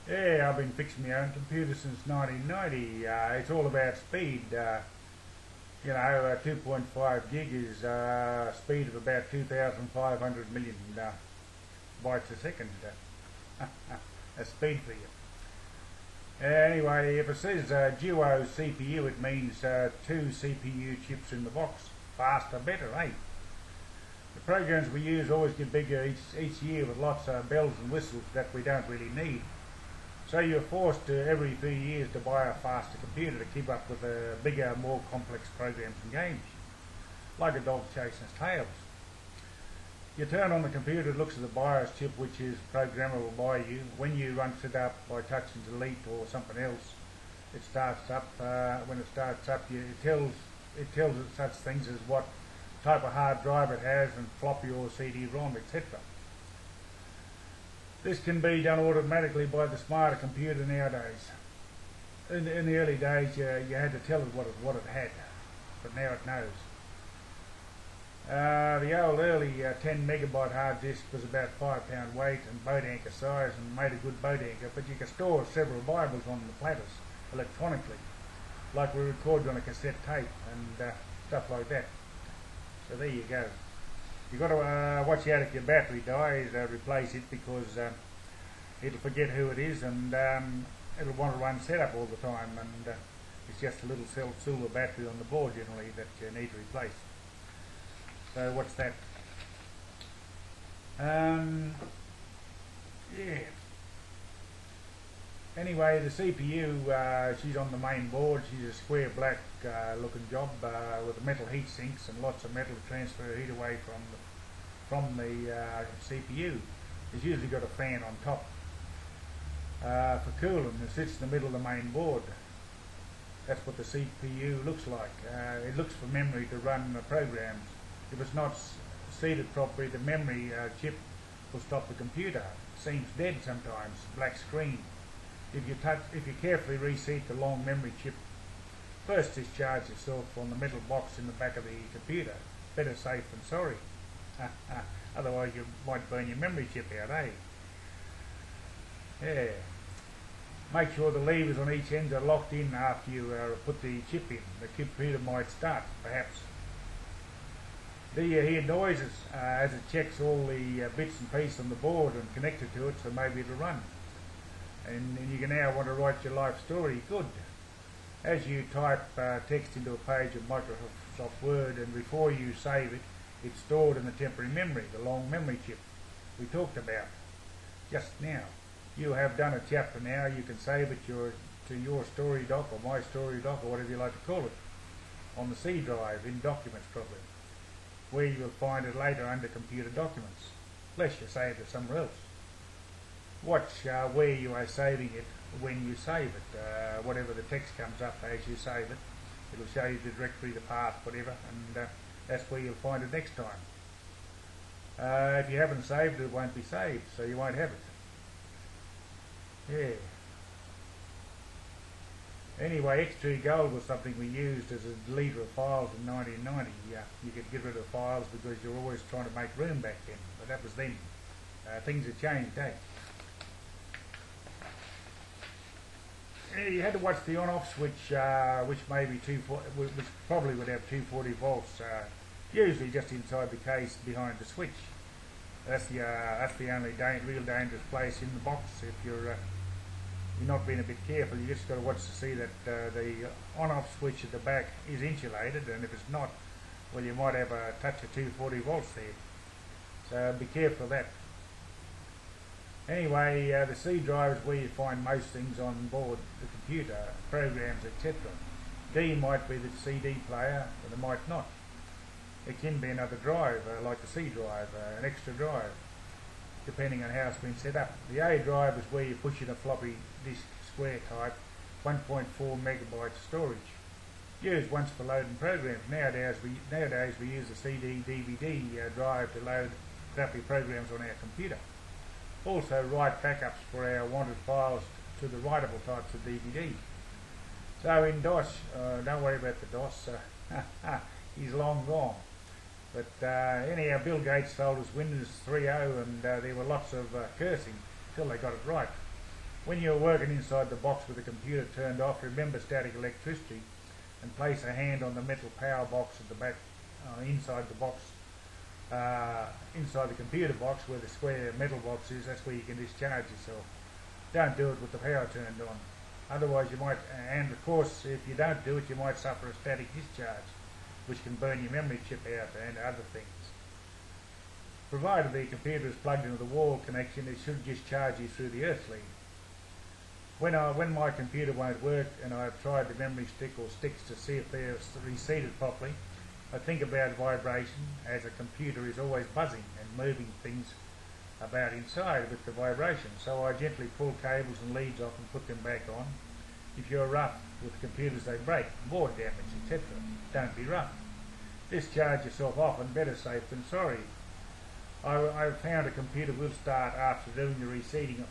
Yeah, I've been fixing my own computer since 1990. It's all about speed. 2.5 gig is speed of about 2,500 million bytes a second. That's speed for you. Anyway, if it says duo CPU, it means two CPU chips in the box. Faster, better, eh? The programs we use always get bigger each year with lots of bells and whistles that we don't really need. So you're forced to, every few years, to buy a faster computer to keep up with the bigger, more complex programs and games. Like a dog chasing its tails. You turn on the computer, it looks at the BIOS chip, which is programmable by you. When you run it up by touching delete or something else, it starts up. When it starts up, it tells it such things as what type of hard drive it has and floppy or CD-ROM, etc. This can be done automatically by the smarter computer nowadays. In the early days, you had to tell it what it had, but now it knows. The old early 10 megabyte hard disk was about £5 weight and boat anchor size and made a good boat anchor, but you could store several Bibles on the platters electronically, like we recorded on a cassette tape and stuff like that. So there you go. You've got to watch out if your battery dies, replace it, because it'll forget who it is and it'll want to run setup all the time, and it's just a little silver battery on the board generally that you need to replace. So what's that? Yeah. Anyway, the CPU, she's on the main board. She's a square black looking job with metal heat sinks and lots of metal to transfer heat away from the CPU. It's usually got a fan on top for cooling. It sits in the middle of the main board. That's what the CPU looks like. It looks for memory to run the programs. If it's not seated properly, the memory chip will stop the computer. It seems dead sometimes, black screen. If you carefully reseat the long memory chip, first discharge yourself on the metal box in the back of the computer. Better safe than sorry. Otherwise you might burn your memory chip out, eh? Yeah. Make sure the levers on each end are locked in after you put the chip in. The computer might start, perhaps. Do you hear noises as it checks all the bits and pieces on the board and connected to it, so maybe it'll run. And you can now want to write your life story. Good. As you type text into a page of Microsoft Word, and before you save it, it's stored in the temporary memory, the long memory chip we talked about just now. You have done a chapter now. You can save it to your story doc or my story doc or whatever you like to call it on the C drive in Documents probably, where you will find it later under Computer Documents, unless you save it somewhere else. Watch where you are saving it when you save it. Whatever the text comes up as you save it, it'll show you the directory, the path, whatever, and that's where you'll find it next time. If you haven't saved it, it won't be saved, so you won't have it. Yeah. Anyway, X2 Gold was something we used as a deleter of files in 1990. You could get rid of files because you're always trying to make room back then, but that was then. Things have changed, eh? You had to watch the on-off switch, which probably would have 240 volts, usually just inside the case behind the switch. That's the only real dangerous place in the box. If you're not being a bit careful, you just got to watch to see that the on-off switch at the back is insulated, and if it's not, well, you might have a touch of 240 volts there. So be careful of that. Anyway, the C drive is where you find most things on board the computer, programs, etc. D might be the CD player, but it might not. It can be another drive, like the C drive, an extra drive, depending on how it's been set up. The A drive is where you push in a floppy disk square type, 1.4 megabytes storage, used once for loading programs. Nowadays we use the CD, DVD drive to load crappy programs on our computer. Also write backups for our wanted files to the writable types of DVD. So in DOS, don't worry about the DOS, he's long gone. But anyhow, Bill Gates sold us Windows 3.0 and there were lots of cursing until they got it right. When you're working inside the box with the computer turned off, remember static electricity and place a hand on the metal power box at the back, inside the box, inside the computer box where the square metal box is. That's where you can discharge yourself. Don't do it with the power turned on. Otherwise you might, and of course if you don't do it, you might suffer a static discharge, which can burn your memory chip out and other things. Provided the computer is plugged into the wall connection, it should discharge you through the earth lead. When my computer won't work and I've tried the memory stick or sticks to see if they're reseated properly, I think about vibration, as a computer is always buzzing and moving things about inside with the vibration. So I gently pull cables and leads off and put them back on. If you're rough with computers, they break, board damage, etc. Don't be rough. Discharge yourself often, better safe than sorry. I found a computer will start after doing the reseating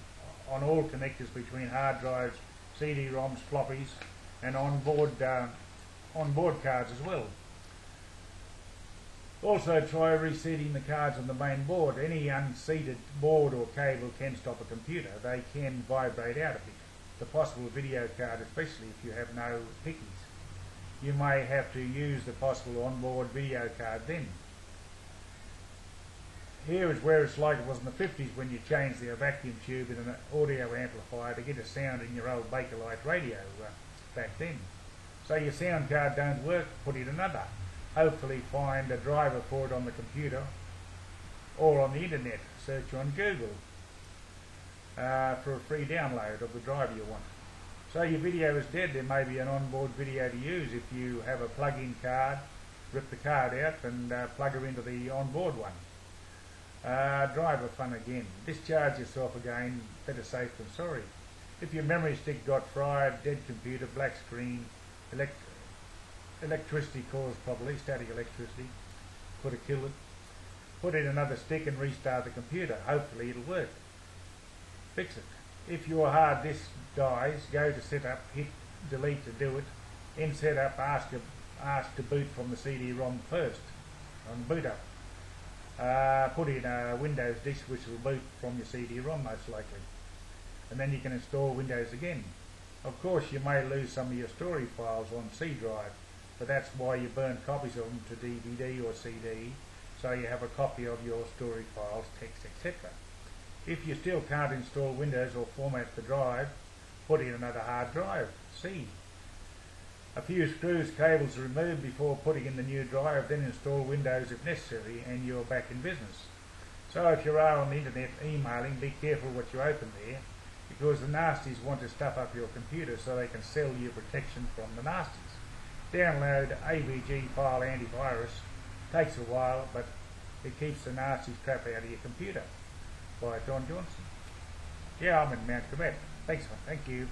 on all connectors between hard drives, CD-ROMs, floppies, and on-board cards as well. Also try reseating the cards on the main board. Any unseated board or cable can stop a computer. They can vibrate out a bit. The possible video card, especially if you have no pickies. You may have to use the possible onboard video card then. Here is where it's like it was in the 50s when you changed the vacuum tube in an audio amplifier to get a sound in your old Bakelite radio back then. So your sound card don't work, put in another. Hopefully find a driver for it on the computer or on the internet. Search on Google for a free download of the driver you want. So your video is dead, there may be an onboard video to use. If you have a plug-in card, rip the card out and plug her into the onboard one. Driver fun again. Discharge yourself again, better safe than sorry. If your memory stick got fried, dead computer, black screen, electricity caused probably, static electricity, could have killed it. Put in another stick and restart the computer. Hopefully it'll work. Fix it. If your hard disk dies, go to setup, hit delete to do it. In setup, ask to boot from the CD-ROM first on boot up. Put in a Windows disk which will boot from your CD-ROM most likely. And then you can install Windows again. Of course you may lose some of your story files on C drive, but that's why you burn copies of them to DVD or CD, so you have a copy of your story files, text, etc. If you still can't install Windows or format the drive, put in another hard drive, C. A few screws, cables removed before putting in the new drive, then install Windows if necessary and you're back in business. So if you are on the internet emailing, be careful what you open there, because the nasties want to stuff up your computer so they can sell you protection from the nasties. Download AVG file antivirus. Takes a while, but it keeps the nasties crap out of your computer. By John Johnson. Yeah, I'm in Mount Quebec. Thanks, thank you.